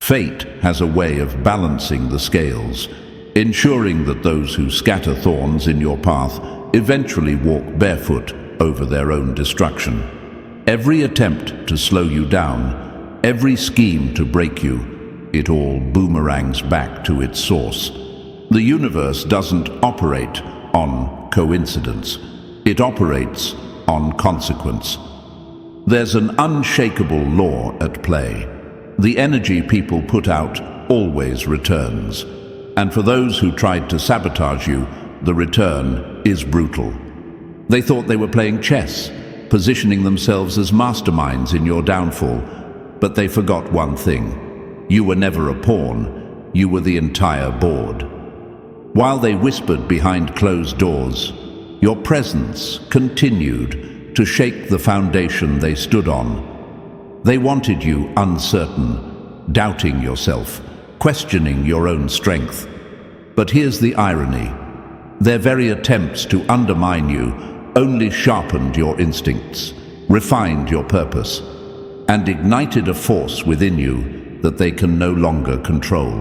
Fate has a way of balancing the scales, ensuring that those who scatter thorns in your path eventually walk barefoot over their own destruction. Every attempt to slow you down, every scheme to break you, it all boomerangs back to its source. The universe doesn't operate on coincidence. It operates on consequence. There's an unshakable law at play. The energy people put out always returns. And for those who tried to sabotage you, the return is brutal. They thought they were playing chess, positioning themselves as masterminds in your downfall. But they forgot one thing. You were never a pawn. You were the entire board. While they whispered behind closed doors, your presence continued to shake the foundation they stood on. They wanted you uncertain, doubting yourself, questioning your own strength. But here's the irony. Their very attempts to undermine you only sharpened your instincts, refined your purpose, and ignited a force within you that they can no longer control.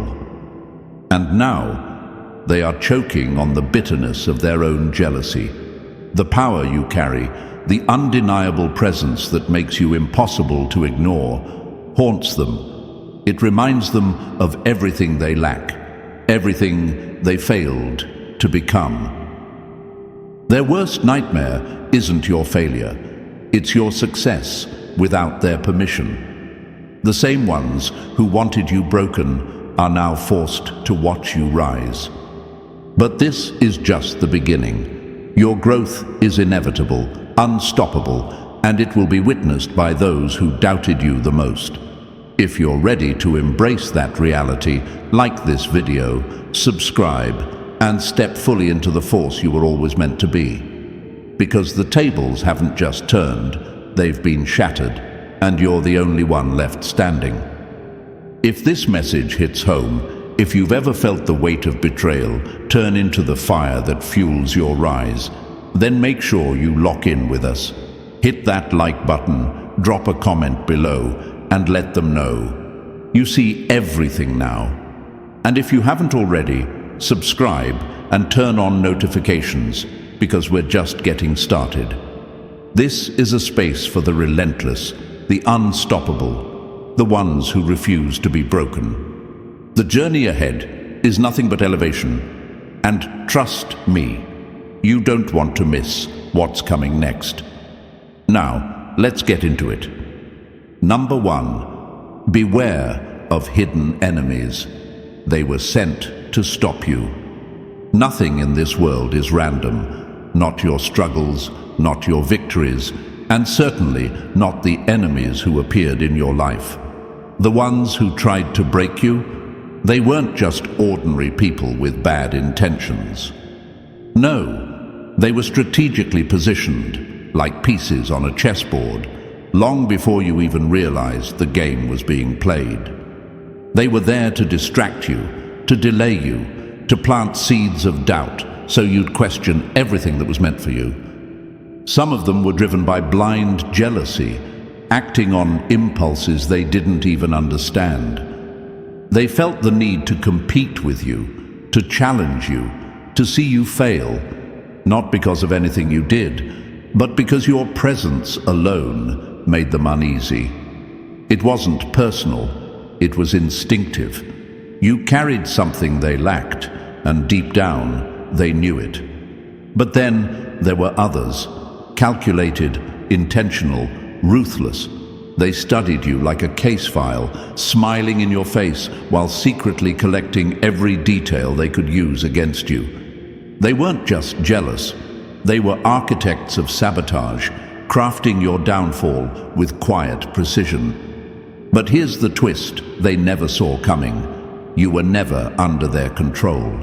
And now, they are choking on the bitterness of their own jealousy. The power you carry, the undeniable presence that makes you impossible to ignore, haunts them. It reminds them of everything they lack, everything they failed to become. Their worst nightmare isn't your failure, it's your success without their permission. The same ones who wanted you broken are now forced to watch you rise. But this is just the beginning. Your growth is inevitable, unstoppable, and it will be witnessed by those who doubted you the most. If you're ready to embrace that reality, like this video, subscribe, and step fully into the force you were always meant to be. Because the tables haven't just turned, they've been shattered, and you're the only one left standing. If this message hits home, if you've ever felt the weight of betrayal turn into the fire that fuels your rise, then make sure you lock in with us. Hit that like button, drop a comment below, and let them know. You see everything now. And if you haven't already, subscribe and turn on notifications, because we're just getting started. This is a space for the relentless, the unstoppable, the ones who refuse to be broken. The journey ahead is nothing but elevation, and trust me, you don't want to miss what's coming next. Now, let's get into it. Number 1, beware of hidden enemies. They were sent to stop you. Nothing in this world is random, not your struggles, not your victories, and certainly not the enemies who appeared in your life. The ones who tried to break you, they weren't just ordinary people with bad intentions. No, they were strategically positioned, like pieces on a chessboard, long before you even realized the game was being played. They were there to distract you, to delay you, to plant seeds of doubt so you'd question everything that was meant for you. Some of them were driven by blind jealousy, acting on impulses they didn't even understand. They felt the need to compete with you, to challenge you, to see you fail, not because of anything you did, but because your presence alone made them uneasy. It wasn't personal, it was instinctive. You carried something they lacked, and deep down, they knew it. But then there were others, calculated, intentional, ruthless. They studied you like a case file, smiling in your face while secretly collecting every detail they could use against you. They weren't just jealous, they were architects of sabotage, crafting your downfall with quiet precision. But here's the twist they never saw coming. You were never under their control.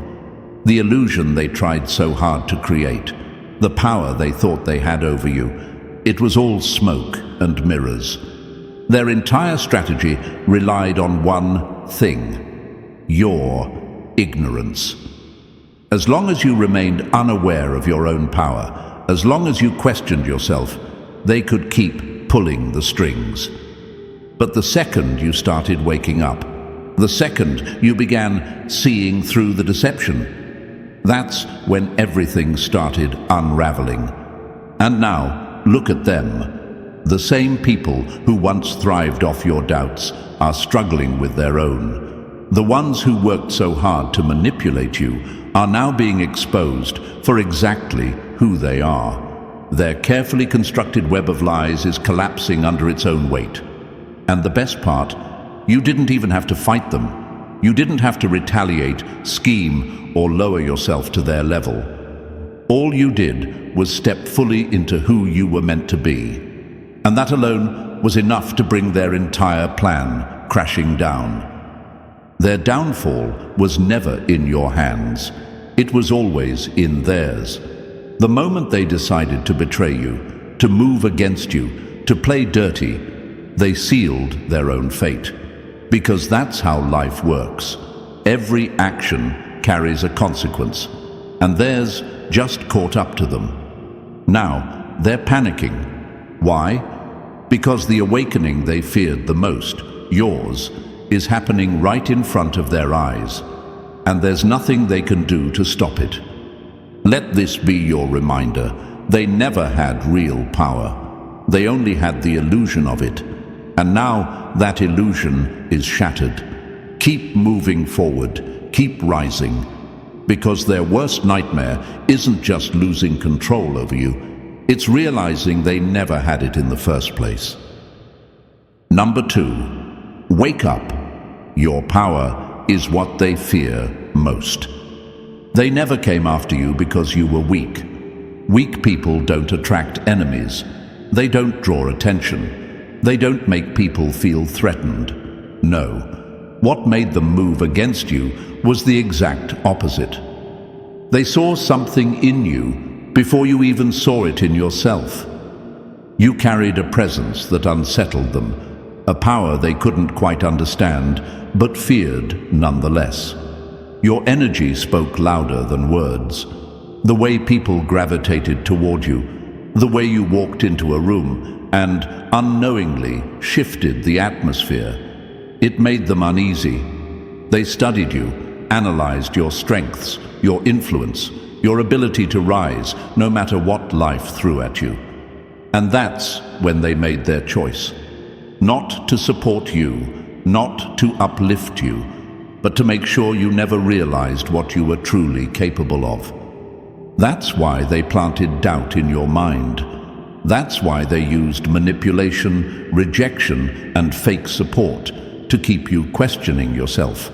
The illusion they tried so hard to create, the power they thought they had over you, it was all smoke and mirrors. Their entire strategy relied on one thing: your ignorance. As long as you remained unaware of your own power, as long as you questioned yourself, they could keep pulling the strings. But the second you started waking up, The second you began seeing through the deception, that's when everything started unraveling. And now, look at them. The same people who once thrived off your doubts are struggling with their own. The ones who worked so hard to manipulate you are now being exposed for exactly who they are. Their carefully constructed web of lies is collapsing under its own weight. And the best part, you didn't even have to fight them. You didn't have to retaliate, scheme, or lower yourself to their level. All you did was step fully into who you were meant to be. And that alone was enough to bring their entire plan crashing down. Their downfall was never in your hands. It was always in theirs. The moment they decided to betray you, to move against you, to play dirty, they sealed their own fate. Because that's how life works. Every action carries a consequence, and theirs just caught up to them. Now, they're panicking. Why? Because the awakening they feared the most, yours, is happening right in front of their eyes, and there's nothing they can do to stop it. Let this be your reminder. They never had real power. They only had the illusion of it. And now that illusion is shattered. Keep moving forward. Keep rising. Because their worst nightmare isn't just losing control over you. It's realizing they never had it in the first place. Number 2, wake up. Your power is what they fear most. They never came after you because you were weak. Weak people don't attract enemies. They don't draw attention. They don't make people feel threatened. No. What made them move against you was the exact opposite. They saw something in you before you even saw it in yourself. You carried a presence that unsettled them, a power they couldn't quite understand, but feared nonetheless. Your energy spoke louder than words. The way people gravitated toward you, the way you walked into a room and unknowingly shifted the atmosphere. It made them uneasy. They studied you, analyzed your strengths, your influence, your ability to rise no matter what life threw at you. And that's when they made their choice. Not to support you, not to uplift you, but to make sure you never realized what you were truly capable of. That's why they planted doubt in your mind. That's why they used manipulation, rejection, and fake support to keep you questioning yourself.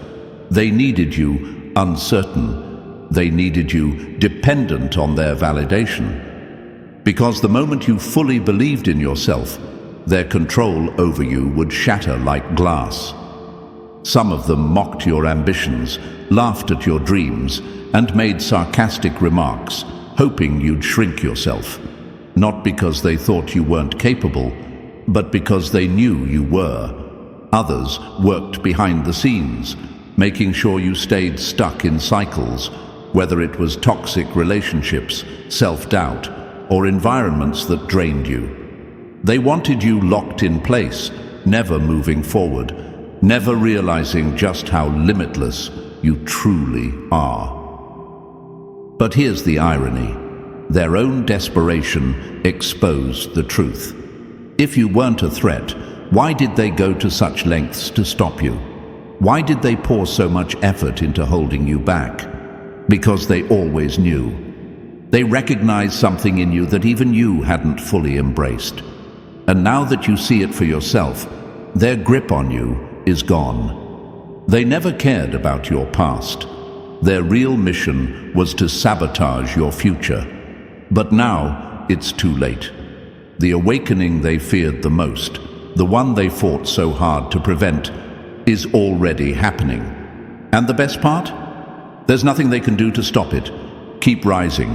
They needed you uncertain. They needed you dependent on their validation. Because the moment you fully believed in yourself, their control over you would shatter like glass. Some of them mocked your ambitions, laughed at your dreams, and made sarcastic remarks, hoping you'd shrink yourself. Not because they thought you weren't capable, but because they knew you were. Others worked behind the scenes, making sure you stayed stuck in cycles, whether it was toxic relationships, self-doubt, or environments that drained you. They wanted you locked in place, never moving forward, never realizing just how limitless you truly are. But here's the irony. Their own desperation exposed the truth. If you weren't a threat, why did they go to such lengths to stop you? Why did they pour so much effort into holding you back? Because they always knew. They recognized something in you that even you hadn't fully embraced. And now that you see it for yourself, their grip on you is gone. They never cared about your past. Their real mission was to sabotage your future. But now it's too late. The awakening they feared the most, the one they fought so hard to prevent, is already happening. And the best part? There's nothing they can do to stop it. Keep rising,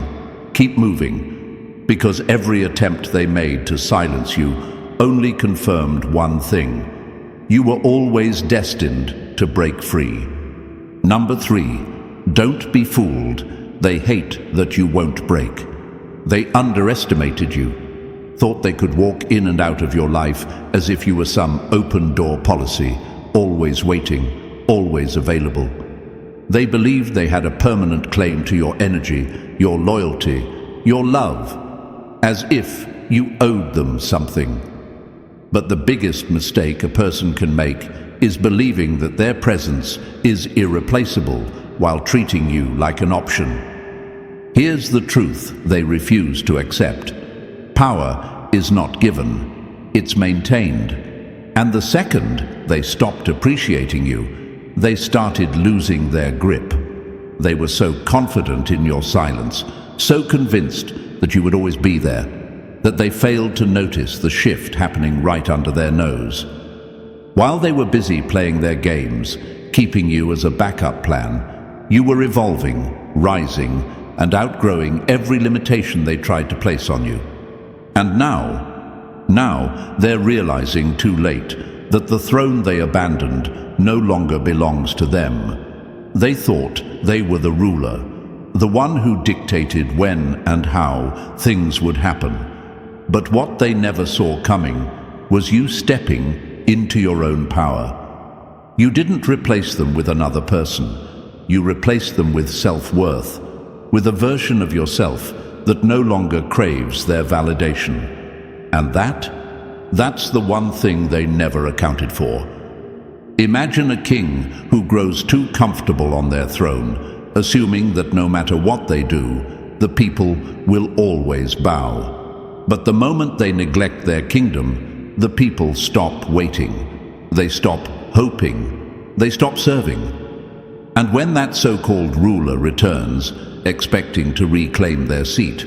keep moving, because every attempt they made to silence you only confirmed one thing. You were always destined to break free. Number 3, don't be fooled. They hate that you won't break. They underestimated you, thought they could walk in and out of your life as if you were some open-door policy, always waiting, always available. They believed they had a permanent claim to your energy, your loyalty, your love, as if you owed them something. But the biggest mistake a person can make is believing that their presence is irreplaceable while treating you like an option. Here's the truth they refuse to accept. Power is not given, it's maintained. And the second they stopped appreciating you, they started losing their grip. They were so confident in your silence, so convinced that you would always be there, that they failed to notice the shift happening right under their nose. While they were busy playing their games, keeping you as a backup plan, you were evolving, rising, and outgrowing every limitation they tried to place on you. And now they're realizing too late that the throne they abandoned no longer belongs to them. They thought they were the ruler, the one who dictated when and how things would happen. But what they never saw coming was you stepping into your own power. You didn't replace them with another person. You replaced them with self-worth, with a version of yourself that no longer craves their validation. And that's the one thing they never accounted for. Imagine a king who grows too comfortable on their throne, assuming that no matter what they do, the people will always bow. But the moment they neglect their kingdom, the people stop waiting. They stop hoping. They stop serving. And when that so-called ruler returns, expecting to reclaim their seat,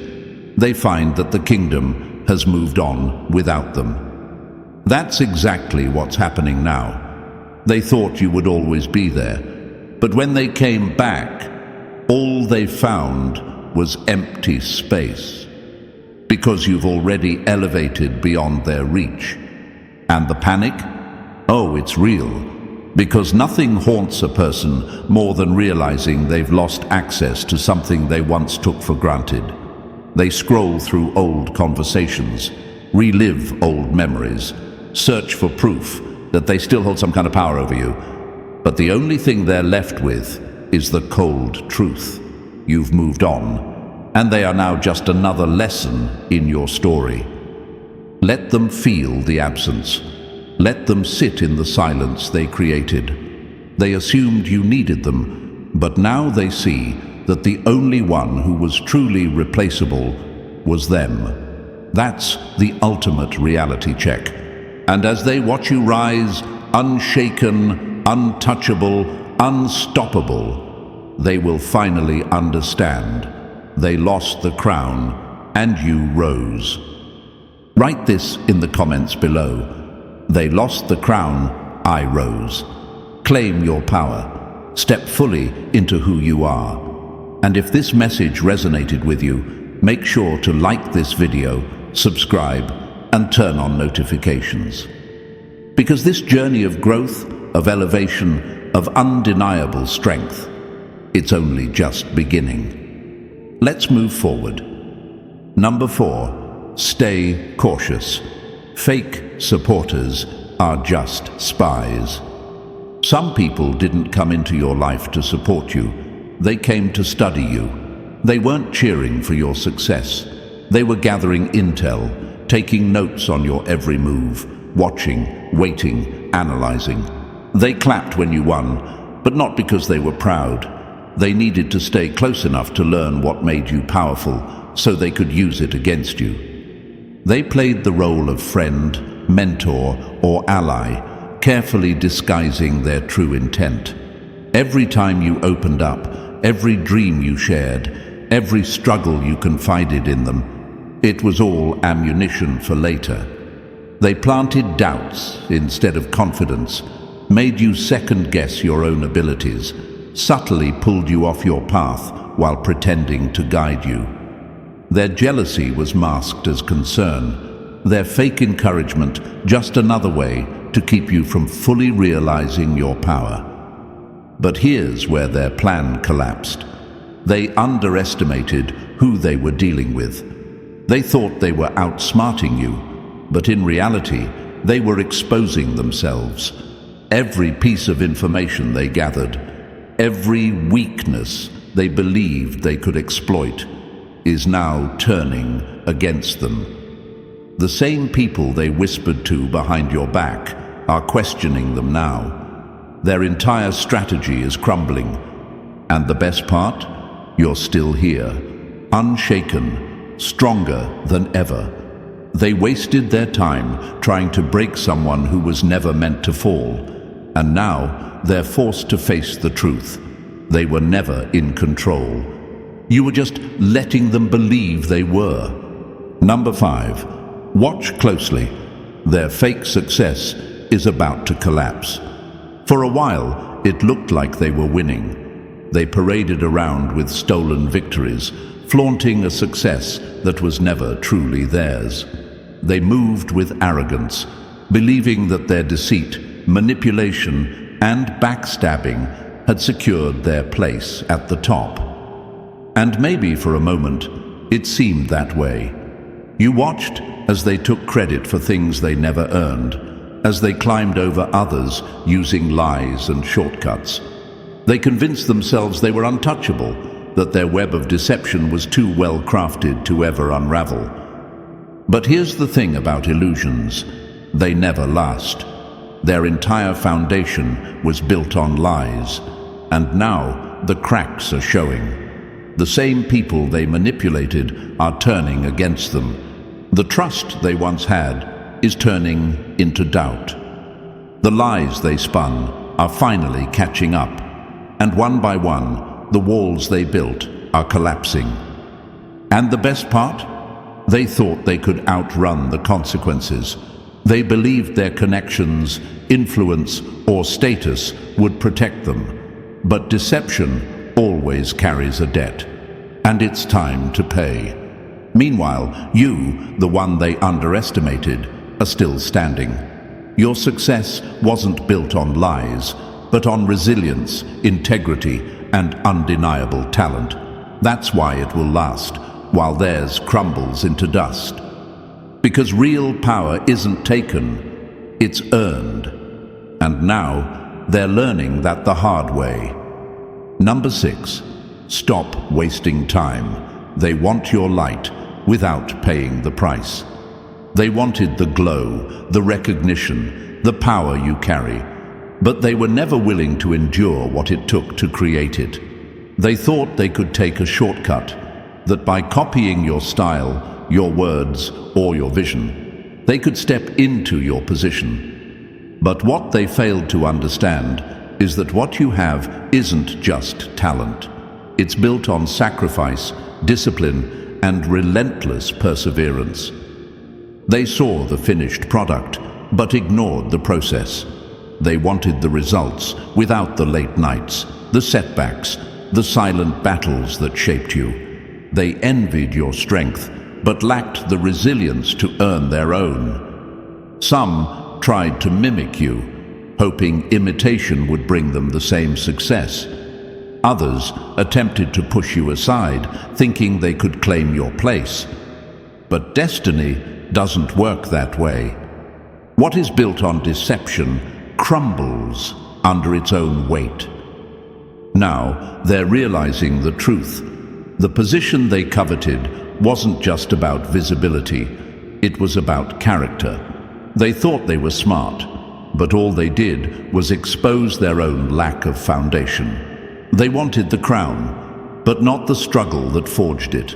they find that the kingdom has moved on without them. That's exactly what's happening now. They thought you would always be there, but when they came back, all they found was empty space, because you've already elevated beyond their reach. And the panic? Oh, it's real, because nothing haunts a person more than realizing they've lost access to something they once took for granted. They scroll through old conversations, relive old memories, search for proof that they still hold some kind of power over you. But the only thing they're left with is the cold truth. You've moved on, and they are now just another lesson in your story. Let them feel the absence. Let them sit in the silence they created. They assumed you needed them, but now they see that the only one who was truly replaceable was them. That's the ultimate reality check. And as they watch you rise, unshaken, untouchable, unstoppable, they will finally understand. They lost the crown, and you rose. Write this in the comments below. They lost the crown, I rose. Claim your power. Step fully into who you are. And if this message resonated with you, make sure to like this video, subscribe, and turn on notifications. Because this journey of growth, of elevation, of undeniable strength, it's only just beginning. Let's move forward. Number 4, stay cautious. Fake supporters are just spies. Some people didn't come into your life to support you. They came to study you. They weren't cheering for your success. They were gathering intel, taking notes on your every move, watching, waiting, analyzing. They clapped when you won, but not because they were proud. They needed to stay close enough to learn what made you powerful so they could use it against you. They played the role of friend, mentor, or ally, carefully disguising their true intent. Every time you opened up, every dream you shared, every struggle you confided in them, it was all ammunition for later. They planted doubts instead of confidence, made you second-guess your own abilities, subtly pulled you off your path while pretending to guide you. Their jealousy was masked as concern, their fake encouragement just another way to keep you from fully realizing your power. But here's where their plan collapsed. They underestimated who they were dealing with. They thought they were outsmarting you, but in reality, they were exposing themselves. Every piece of information they gathered, every weakness they believed they could exploit, is now turning against them. The same people they whispered to behind your back are questioning them now. Their entire strategy is crumbling. And the best part? You're still here, unshaken, stronger than ever. They wasted their time trying to break someone who was never meant to fall, and now they're forced to face the truth. They were never in control. You were just letting them believe they were. Number 5. Watch closely. Their fake success is about to collapse. For a while, it looked like they were winning. They paraded around with stolen victories, flaunting a success that was never truly theirs. They moved with arrogance, believing that their deceit, manipulation, and backstabbing had secured their place at the top. And maybe for a moment, it seemed that way. You watched as they took credit for things they never earned, as they climbed over others using lies and shortcuts. They convinced themselves they were untouchable, that their web of deception was too well crafted to ever unravel. But here's the thing about illusions: they never last. Their entire foundation was built on lies, and now the cracks are showing. The same people they manipulated are turning against them. The trust they once had is turning into doubt. The lies they spun are finally catching up, and one by one, the walls they built are collapsing. And the best part? They thought they could outrun the consequences. They believed their connections, influence, or status would protect them. But deception always carries a debt, and it's time to pay. Meanwhile, you, the one they underestimated, are still standing. Your success wasn't built on lies, but on resilience, integrity, and undeniable talent. That's why it will last, while theirs crumbles into dust. Because real power isn't taken, it's earned. And now, they're learning that the hard way. Number 6. Stop wasting time. They want your light without paying the price. They wanted the glow, the recognition, the power you carry, but they were never willing to endure what it took to create it. They thought they could take a shortcut, that by copying your style, your words, or your vision, they could step into your position. But what they failed to understand is that what you have isn't just talent. It's built on sacrifice, discipline, and relentless perseverance. They saw the finished product, but ignored the process. They wanted the results without the late nights, the setbacks, the silent battles that shaped you. They envied your strength, but lacked the resilience to earn their own. Some tried to mimic you, hoping imitation would bring them the same success. Others attempted to push you aside, thinking they could claim your place. But destiny doesn't work that way. What is built on deception crumbles under its own weight. Now they're realizing the truth. The position they coveted wasn't just about visibility, it was about character. They thought they were smart, but all they did was expose their own lack of foundation. They wanted the crown, but not the struggle that forged it.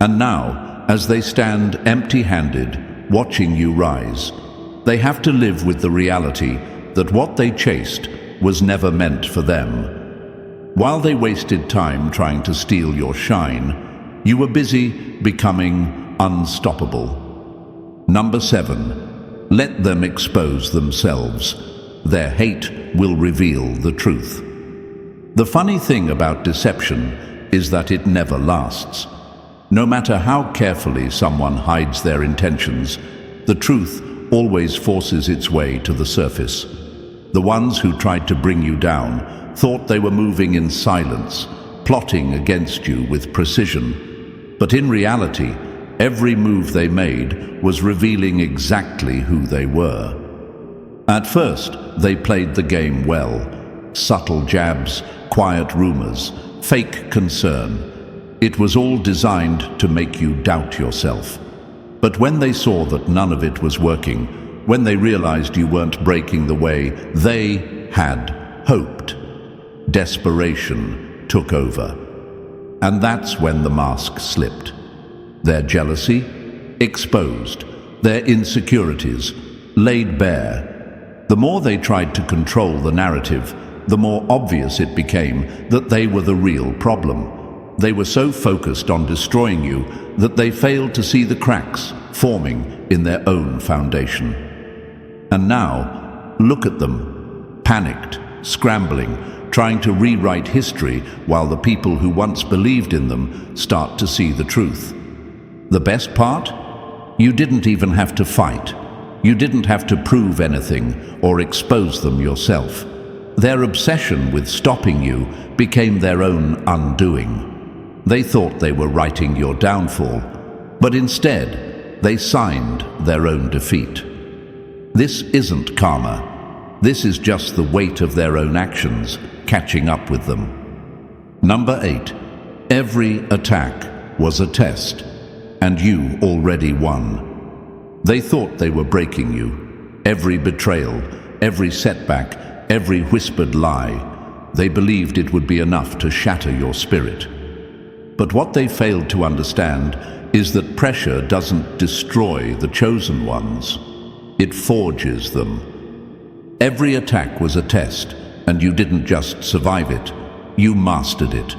And now, as they stand empty-handed, watching you rise, they have to live with the reality that what they chased was never meant for them. While they wasted time trying to steal your shine, you were busy becoming unstoppable. Number 7. Let them expose themselves. Their hate will reveal the truth. The funny thing about deception is that it never lasts. No matter how carefully someone hides their intentions, the truth always forces its way to the surface. The ones who tried to bring you down thought they were moving in silence, plotting against you with precision. But in reality, every move they made was revealing exactly who they were. At first, they played the game well. Subtle jabs, quiet rumors, fake concern. It was all designed to make you doubt yourself. But when they saw that none of it was working, when they realized you weren't breaking the way they had hoped, desperation took over. And that's when the mask slipped. Their jealousy, exposed. Their insecurities, laid bare. The more they tried to control the narrative, the more obvious it became that they were the real problem. They were so focused on destroying you that they failed to see the cracks forming in their own foundation. And now, look at them, panicked, scrambling, trying to rewrite history while the people who once believed in them start to see the truth. The best part? You didn't even have to fight. You didn't have to prove anything or expose them yourself. Their obsession with stopping you became their own undoing. They thought they were writing your downfall, but instead, they signed their own defeat. This isn't karma. This is just the weight of their own actions catching up with them. Number 8. Every attack was a test, and you already won. They thought they were breaking you. Every betrayal, every setback, every whispered lie, they believed it would be enough to shatter your spirit. But what they failed to understand is that pressure doesn't destroy the chosen ones. It forges them. Every attack was a test, and you didn't just survive it. You mastered it.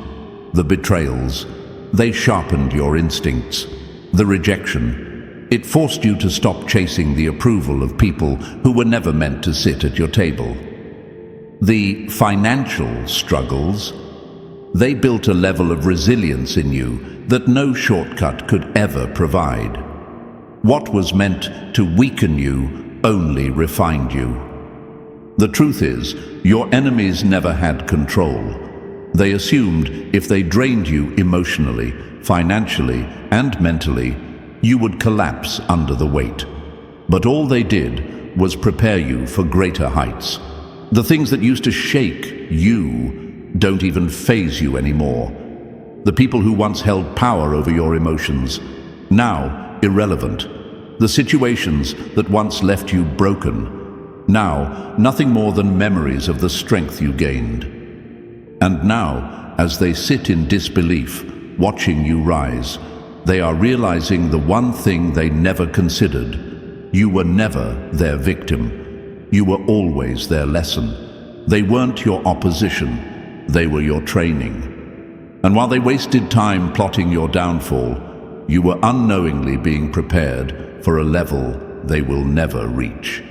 The betrayals, they sharpened your instincts. The rejection, it forced you to stop chasing the approval of people who were never meant to sit at your table. The financial struggles, they built a level of resilience in you that no shortcut could ever provide. What was meant to weaken you only refined you. The truth is, your enemies never had control. They assumed if they drained you emotionally, financially, and mentally, you would collapse under the weight. But all they did was prepare you for greater heights. The things that used to shake you don't even faze you anymore. The people who once held power over your emotions, now irrelevant. The situations that once left you broken, now nothing more than memories of the strength you gained. And now, as they sit in disbelief, watching you rise, they are realizing the one thing they never considered. You were never their victim. You were always their lesson. They weren't your opposition. They were your training. And while they wasted time plotting your downfall, you were unknowingly being prepared for a level they will never reach.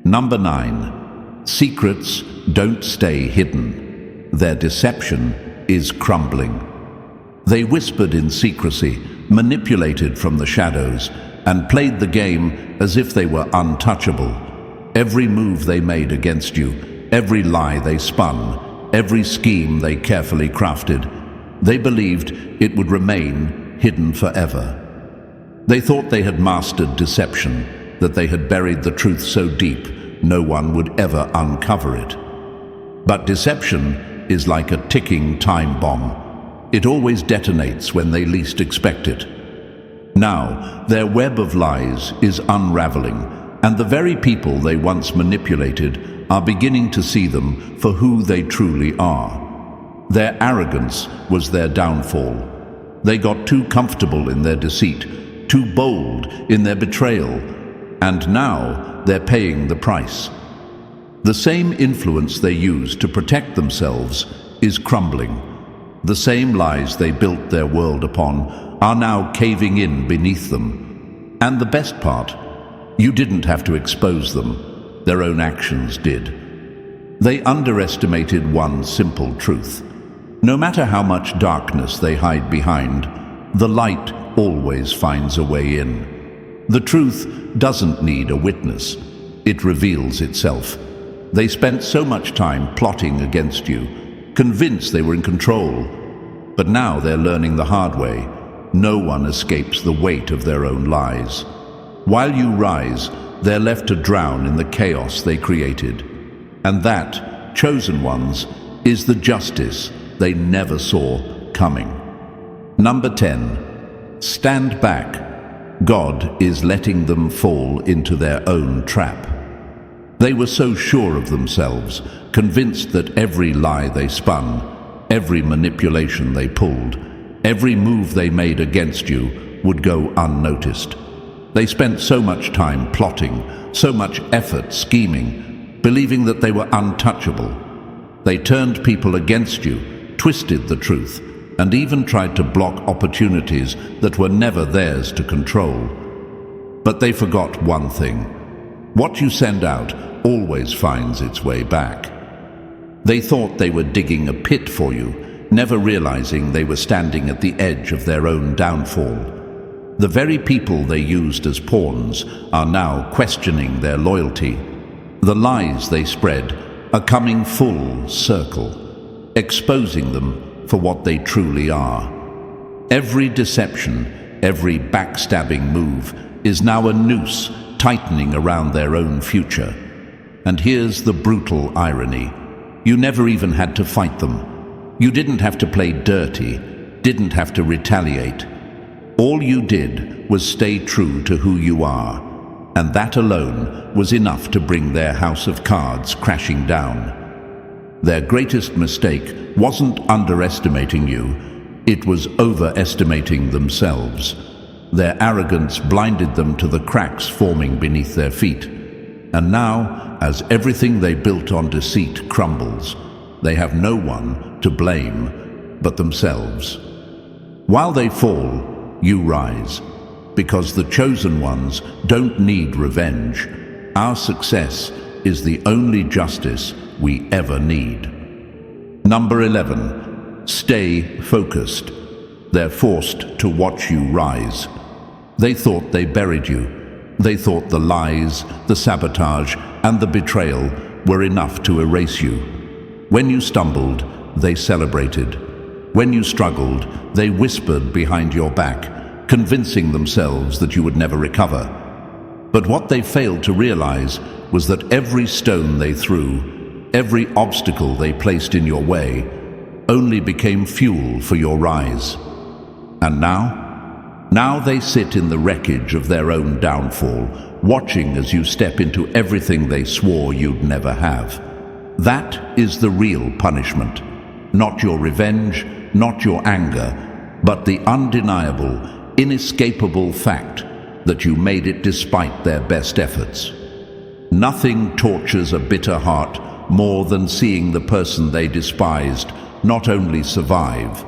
Number 9. Secrets don't stay hidden. Their deception is crumbling. They whispered in secrecy, manipulated from the shadows, and played the game as if they were untouchable. Every move they made against you, every lie they spun, every scheme they carefully crafted, they believed it would remain hidden forever. They thought they had mastered deception, that they had buried the truth so deep no one would ever uncover it. But deception is like a ticking time bomb. It always detonates when they least expect it. Now, their web of lies is unraveling, and the very people they once manipulated are beginning to see them for who they truly are. Their arrogance was their downfall. They got too comfortable in their deceit, too bold in their betrayal, and now they're paying the price. The same influence they used to protect themselves is crumbling. The same lies they built their world upon are now caving in beneath them. And the best part, you didn't have to expose them. Their own actions did. They underestimated one simple truth. No matter how much darkness they hide behind, the light always finds a way in. The truth doesn't need a witness. It reveals itself. They spent so much time plotting against you, convinced they were in control. But now they're learning the hard way. No one escapes the weight of their own lies. While you rise, they're left to drown in the chaos they created. And that, chosen ones, is the justice they never saw coming. Number 10. Stand back. God is letting them fall into their own trap. They were so sure of themselves, convinced that every lie they spun, every manipulation they pulled, every move they made against you would go unnoticed. They spent so much time plotting, so much effort scheming, believing that they were untouchable. They turned people against you, twisted the truth, and even tried to block opportunities that were never theirs to control. But they forgot one thing. What you send out always finds its way back. They thought they were digging a pit for you, never realizing they were standing at the edge of their own downfall. The very people they used as pawns are now questioning their loyalty. The lies they spread are coming full circle, exposing them for what they truly are. Every deception, every backstabbing move is now a noose tightening around their own future. And here's the brutal irony. You never even had to fight them. You didn't have to play dirty, didn't have to retaliate. All you did was stay true to who you are, and that alone was enough to bring their house of cards crashing down. Their greatest mistake wasn't underestimating you, it was overestimating themselves. Their arrogance blinded them to the cracks forming beneath their feet. And now, as everything they built on deceit crumbles, they have no one to blame but themselves. While they fall, you rise, because the chosen ones don't need revenge. Our success is the only justice we ever need. Number 11. Stay focused. They're forced to watch you rise. They thought they buried you. They thought the lies, the sabotage, and the betrayal were enough to erase you. When you stumbled, they celebrated. When you struggled, they whispered behind your back, convincing themselves that you would never recover. But what they failed to realize was that every stone they threw, every obstacle they placed in your way, only became fuel for your rise. And now they sit in the wreckage of their own downfall, watching as you step into everything they swore you'd never have. That is the real punishment. Not your revenge, not your anger, but the undeniable, inescapable fact that you made it despite their best efforts. Nothing tortures a bitter heart more than seeing the person they despised not only survive,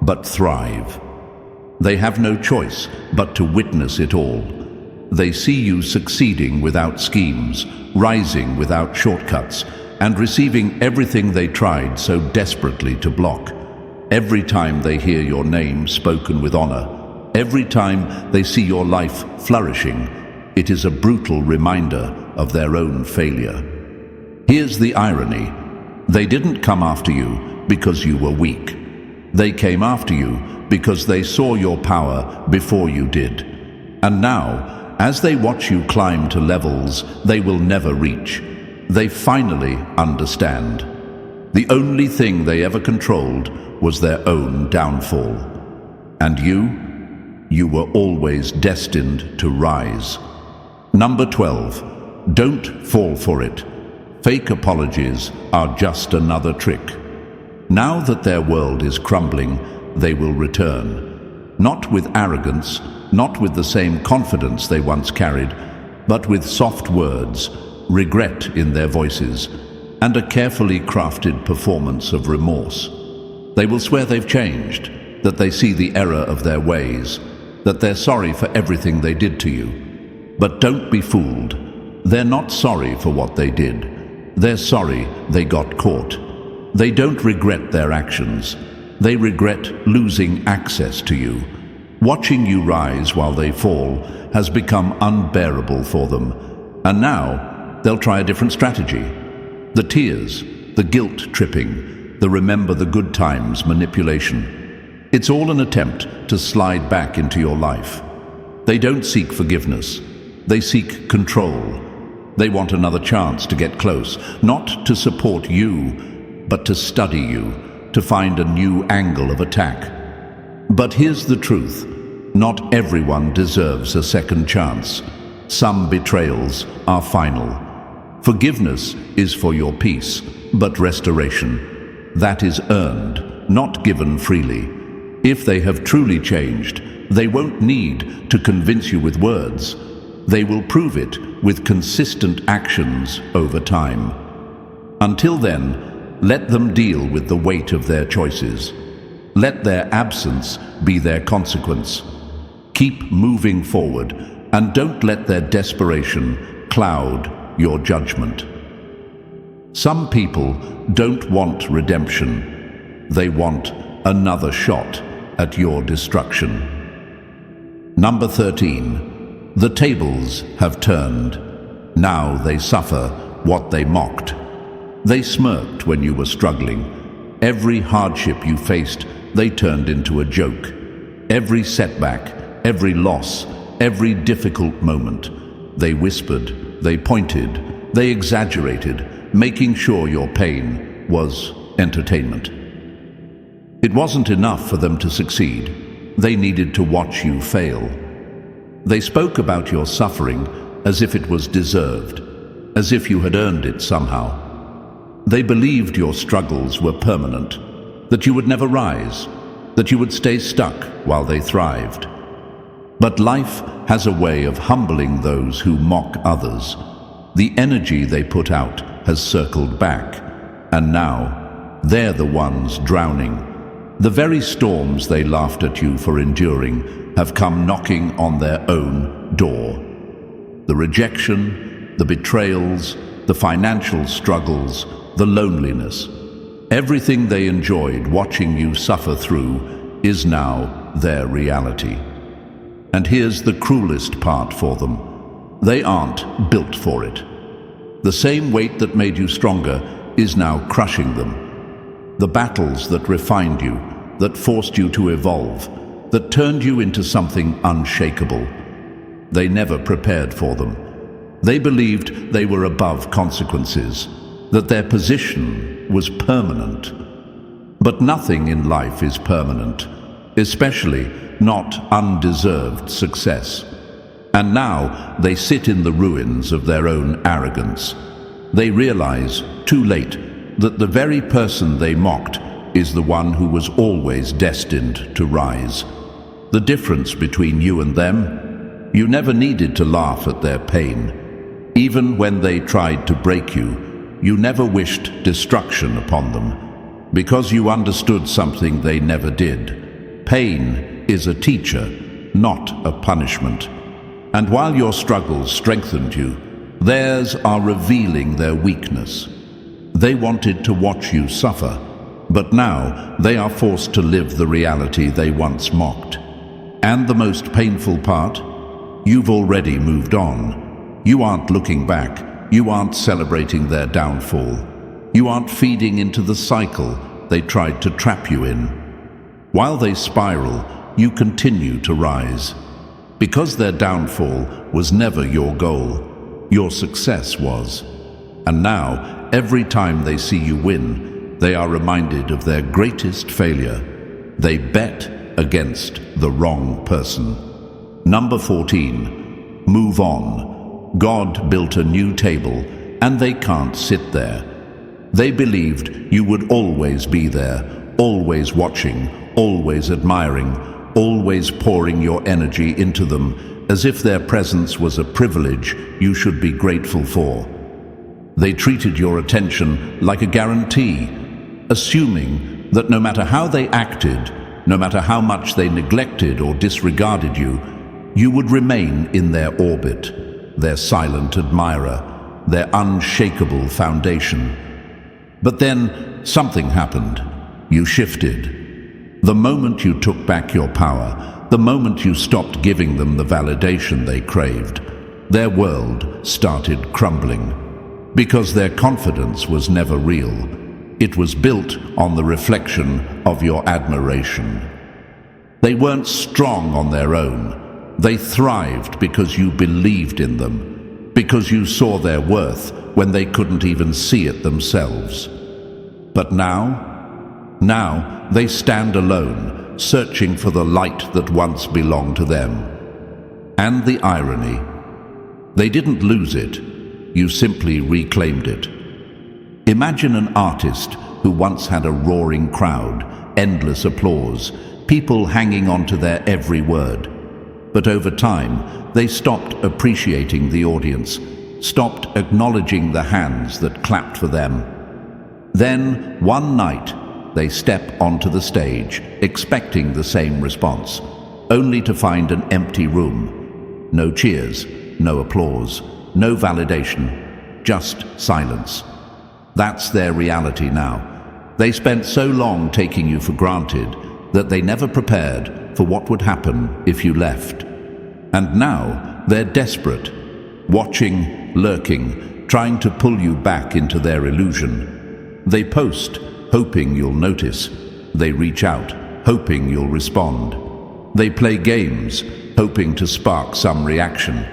but thrive. They have no choice but to witness it all. They see you succeeding without schemes, rising without shortcuts, and receiving everything they tried so desperately to block. Every time they hear your name spoken with honor, every time they see your life flourishing, it is a brutal reminder of their own failure. Here's the irony. They didn't come after you because you were weak. They came after you because they saw your power before you did. And now, as they watch you climb to levels they will never reach, they finally understand. The only thing they ever controlled was their own downfall. And you were always destined to rise. Number 12. Don't fall for it. Fake apologies are just another trick. Now that their world is crumbling, they will return. Not with arrogance, not with the same confidence they once carried, but with soft words, regret in their voices, and a carefully crafted performance of remorse. They will swear they've changed, that they see the error of their ways, that they're sorry for everything they did to you. But don't be fooled. They're not sorry for what they did. They're sorry they got caught. They don't regret their actions. They regret losing access to you. Watching you rise while they fall has become unbearable for them. And now they'll try a different strategy. The tears, the guilt tripping, the remember the good times manipulation. It's all an attempt to slide back into your life. They don't seek forgiveness. They seek control. They want another chance to get close, not to support you, but to study you, to find a new angle of attack. But here's the truth. Not everyone deserves a second chance. Some betrayals are final. Forgiveness is for your peace, but restoration, that is earned, not given freely. If they have truly changed, they won't need to convince you with words. They will prove it with consistent actions over time. Until then, let them deal with the weight of their choices. Let their absence be their consequence. Keep moving forward, and don't let their desperation cloud your judgment. Some people don't want redemption. They want another shot at your destruction. Number 13. The tables have turned. Now they suffer what they mocked. They smirked when you were struggling. Every hardship you faced, they turned into a joke. Every setback, every loss, every difficult moment, they whispered, they pointed, they exaggerated, making sure your pain was entertainment. It wasn't enough for them to succeed. They needed to watch you fail. They spoke about your suffering as if it was deserved, as if you had earned it somehow. They believed your struggles were permanent, that you would never rise, that you would stay stuck while they thrived. But life has a way of humbling those who mock others. The energy they put out has circled back, and now they're the ones drowning. The very storms they laughed at you for enduring have come knocking on their own door. The rejection, the betrayals, the financial struggles, the loneliness. Everything they enjoyed watching you suffer through is now their reality. And here's the cruelest part for them. They aren't built for it. The same weight that made you stronger is now crushing them. The battles that refined you, that forced you to evolve, that turned you into something unshakable. They never prepared for them. They believed they were above consequences, that their position was permanent. But nothing in life is permanent, especially not undeserved success. And now they sit in the ruins of their own arrogance. They realize, too late, that the very person they mocked is the one who was always destined to rise. The difference between you and them? You never needed to laugh at their pain. Even when they tried to break you, you never wished destruction upon them, because you understood something they never did. Pain is a teacher, not a punishment. And while your struggles strengthened you, theirs are revealing their weakness. They wanted to watch you suffer, but now they are forced to live the reality they once mocked. And the most painful part? You've already moved on. You aren't looking back. You aren't celebrating their downfall. You aren't feeding into the cycle they tried to trap you in. While they spiral, you continue to rise. Because their downfall was never your goal, your success was. And now, every time they see you win, they are reminded of their greatest failure. They bet against the wrong person. Number 14. Move on. God built a new table, and they can't sit there. They believed you would always be there, always watching, always admiring, always pouring your energy into them, as if their presence was a privilege you should be grateful for. They treated your attention like a guarantee, assuming that no matter how they acted, no matter how much they neglected or disregarded you, you would remain in their orbit, their silent admirer, their unshakable foundation. But then something happened. You shifted. The moment you took back your power, the moment you stopped giving them the validation they craved, their world started crumbling. Because their confidence was never real. It was built on the reflection of your admiration. They weren't strong on their own. They thrived because you believed in them, because you saw their worth when they couldn't even see it themselves. But now they stand alone, searching for the light that once belonged to them. And the irony, they didn't lose it, you simply reclaimed it. Imagine an artist who once had a roaring crowd, endless applause, people hanging on to their every word. But over time, they stopped appreciating the audience, stopped acknowledging the hands that clapped for them. Then, one night, they step onto the stage, expecting the same response, only to find an empty room. No cheers, no applause, no validation, just silence. That's their reality now. They spent so long taking you for granted that they never prepared for what would happen if you left. And now they're desperate, watching, lurking, trying to pull you back into their illusion. They post, hoping you'll notice. They reach out, hoping you'll respond. They play games, hoping to spark some reaction.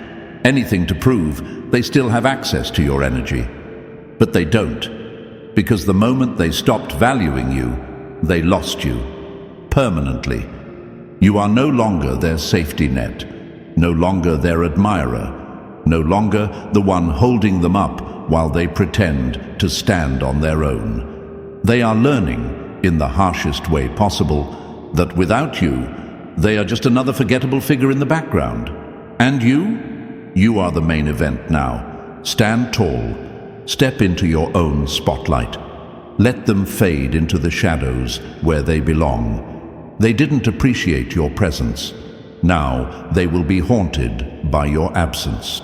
Anything to prove they still have access to your energy. But they don't, because the moment they stopped valuing you, they lost you, permanently. You are no longer their safety net, no longer their admirer, no longer the one holding them up while they pretend to stand on their own. They are learning, in the harshest way possible, that without you, they are just another forgettable figure in the background. And you are the main event now. Stand tall. Step into your own spotlight. Let them fade into the shadows where they belong. They didn't appreciate your presence. Now they will be haunted by your absence.